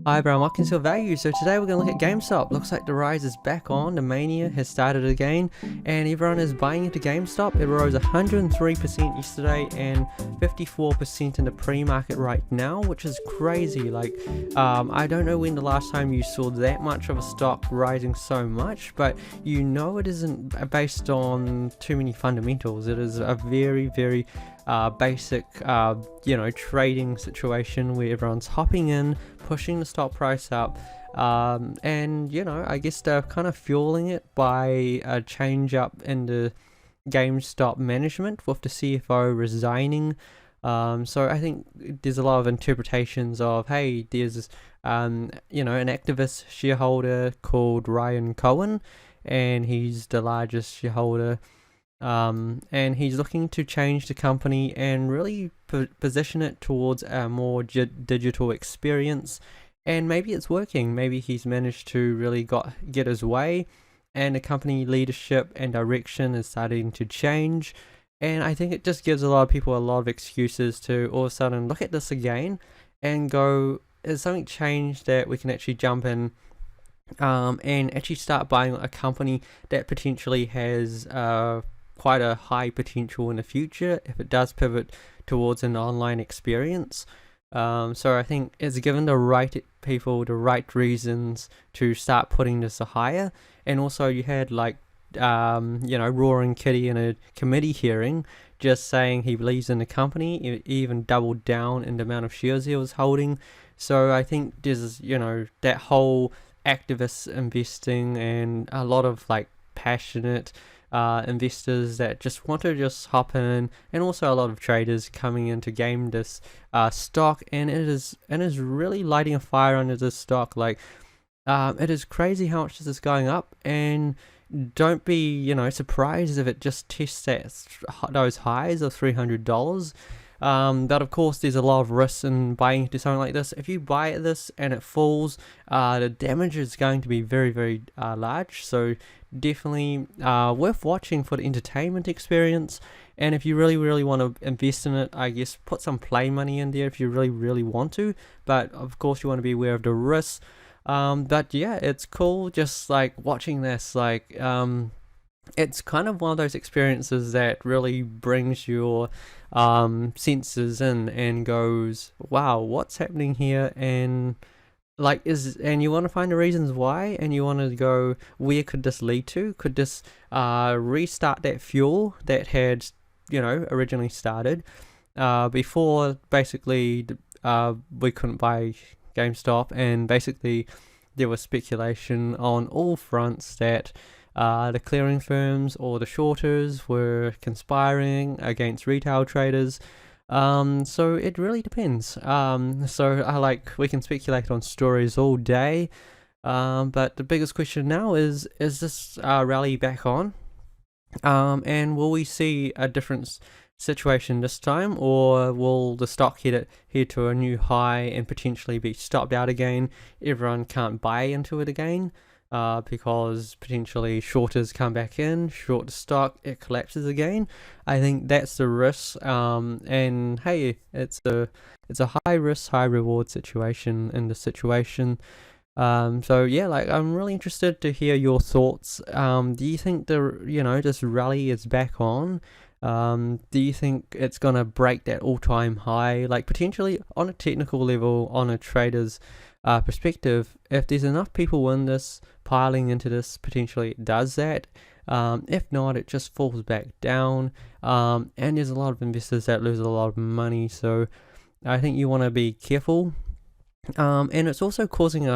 Hi everyone, welcome to Value. So today we're going to look at GameStop. Looks like the rise is back on, the mania has started again, and everyone is buying into GameStop. It rose 103% yesterday and 54% in the pre-market right now, which is crazy. I don't know when the last time you saw that much of a stock rising so much, but you know it isn't based on too many fundamentals. It is a very basic trading situation where everyone's hopping in, pushing the stock price up, and I guess they're kind of fueling it by a change up in the GameStop management with the CFO resigning. So I think there's a lot of interpretations of, hey, there's an activist shareholder called Ryan Cohen, and he's the largest shareholder. And he's looking to change the company and really position it towards a more digital experience. And maybe it's working. Maybe he's managed to really get his way, and the company leadership and direction is starting to change. And I think it just gives a lot of people a lot of excuses to all of a sudden look at this again and go, is something changed that we can actually jump in and actually start buying a company that potentially has quite a high potential in the future if it does pivot towards an online experience. So I think it's given the right people the right reasons to start putting this higher. And also you had Roaring Kitty in a committee hearing just saying he believes in the company. He even doubled down in the amount of shares he was holding. So I think there's that whole activist investing and a lot of passionate investors that just want to just hop in, and also a lot of traders coming in to game this stock, and it is really lighting a fire under this stock. It is crazy how much this is going up, and don't be surprised if it just tests those highs of $300. But of course there's a lot of risks in buying into something like this. If you buy this and it falls, the damage is going to be very large. So definitely worth watching for the entertainment experience. And if you really want to invest in it, I guess put some play money in there if you really want to. But of course you want to be aware of the risks. But yeah, it's cool just watching this. It's kind of one of those experiences that really brings your senses in and goes, wow, what's happening here? And you want to find the reasons why, and you want to go, where could this lead to? Could this restart that fuel that had originally started before basically we couldn't buy GameStop, and basically there was speculation on all fronts that the clearing firms or the shorters were conspiring against retail traders. So it really depends. We can speculate on stories all day, but the biggest question now is this rally back on? And will we see a different situation this time, or will the stock head to a new high and potentially be stopped out again? Everyone can't buy into it again. Because potentially shorters come back in, short the stock, it collapses again. I think that's the risk. And hey, it's a high risk, high reward situation in the situation. So yeah, I'm really interested to hear your thoughts. Do you think this rally is back on? Do you think it's gonna break that all-time high? Potentially on a technical level, on a trader's perspective, if there's enough people in this piling into this, potentially it does that. If not, it just falls back down, and there's a lot of investors that lose a lot of money. So I think you want to be careful. And it's also causing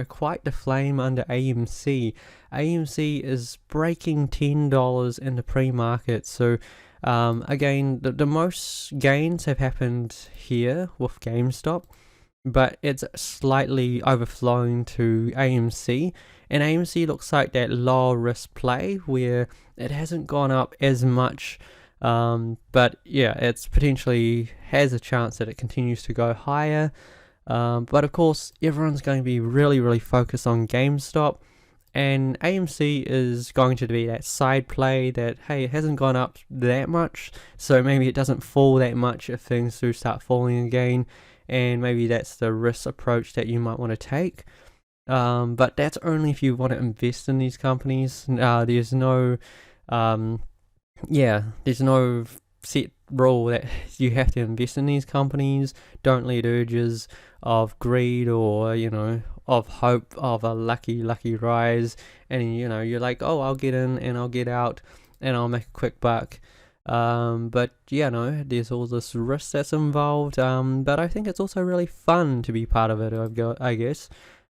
quite the flame under AMC. AMC is breaking $10 in the pre-market. So again, the most gains have happened here with GameStop, but it's slightly overflowing to AMC, and AMC looks like that low risk play where it hasn't gone up as much, but yeah, it's potentially has a chance that it continues to go higher. But of course everyone's going to be really focused on GameStop, and AMC is going to be that side play that, hey, it hasn't gone up that much, so maybe it doesn't fall that much if things do start falling again. and maybe that's the risk approach that you might want to take. But that's only if you want to invest in these companies. There's no there's no set rule that you have to invest in these companies. Don't let urges of greed or of hope of a lucky rise, and you're like, oh, I'll get in and I'll get out and I'll make a quick buck. But there's all this risk that's involved. But I think it's also really fun to be part of it, I guess.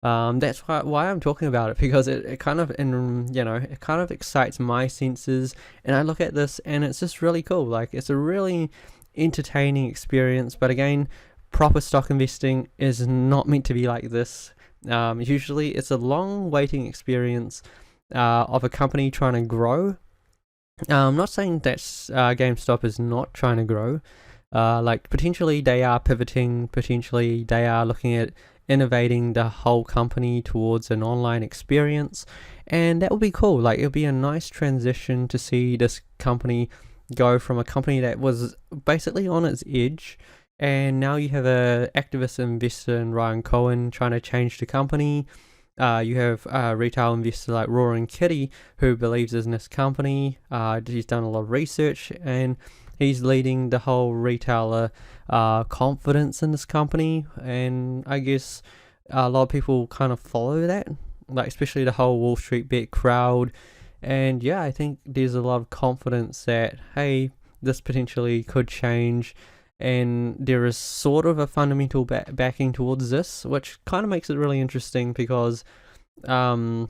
That's why I'm talking about it, because it kind of it kind of excites my senses, and I look at this and it's just really cool. Like, it's a really entertaining experience. But again, proper stock investing is not meant to be like this. Usually it's a long waiting experience of a company trying to grow. I'm not saying that GameStop is not trying to grow. Like, potentially they are pivoting, potentially they are looking at innovating the whole company towards an online experience, and that would be cool. Like, it would be a nice transition to see this company go from a company that was basically on its edge, and now you have a activist investor in Ryan Cohen trying to change the company. You have a retail investor like Roaring Kitty, who believes in this company. He's done a lot of research, and he's leading the whole retailer confidence in this company. And I guess a lot of people kind of follow that, like especially the whole Wall Street bet crowd. And yeah, I think there's a lot of confidence that, hey, this potentially could change, and there is sort of a fundamental backing towards this, which kind of makes it really interesting, because like,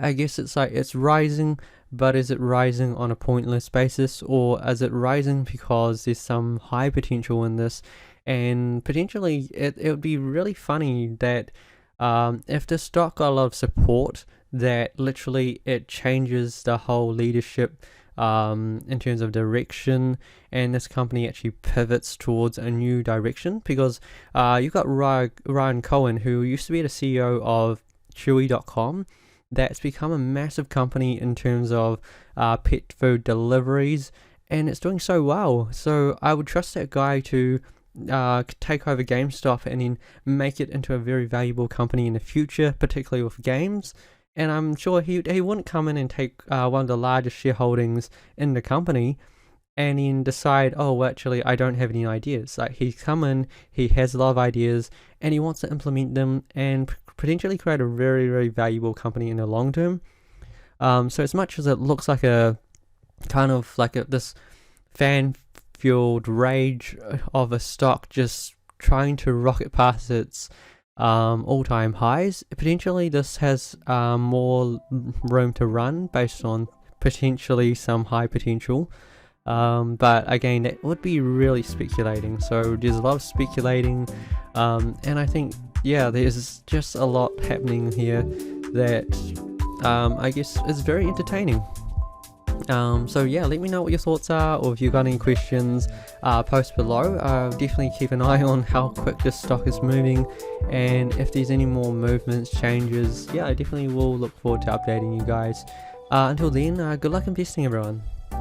I guess it's like it's rising, but is it rising on a pointless basis, or is it rising because there's some high potential in this? And potentially it would be really funny that if the stock got a lot of support, that literally it changes the whole leadership in terms of direction, and this company actually pivots towards a new direction. Because you've got Ryan Cohen, who used to be the CEO of Chewy.com, that's become a massive company in terms of pet food deliveries, and it's doing so well. So I would trust that guy to take over GameStop and then make it into a very valuable company in the future, particularly with games. And I'm sure he wouldn't come in and take one of the largest shareholdings in the company and then decide, oh, well, actually, I don't have any ideas. Like, he's come in, he has a lot of ideas, and he wants to implement them and potentially create a very, very valuable company in the long term. So as much as it looks like a kind of like this fan-fueled rage of a stock just trying to rocket past its all-time highs, potentially this has more room to run based on potentially some high potential. But again, that would be really speculating. So there's a lot of speculating, and I think, there's just a lot happening here that I guess is very entertaining. So let me know what your thoughts are, or if you've got any questions, post below. Definitely keep an eye on how quick this stock is moving, and if there's any more movements, changes, I definitely will look forward to updating you guys. Until then, good luck investing, everyone.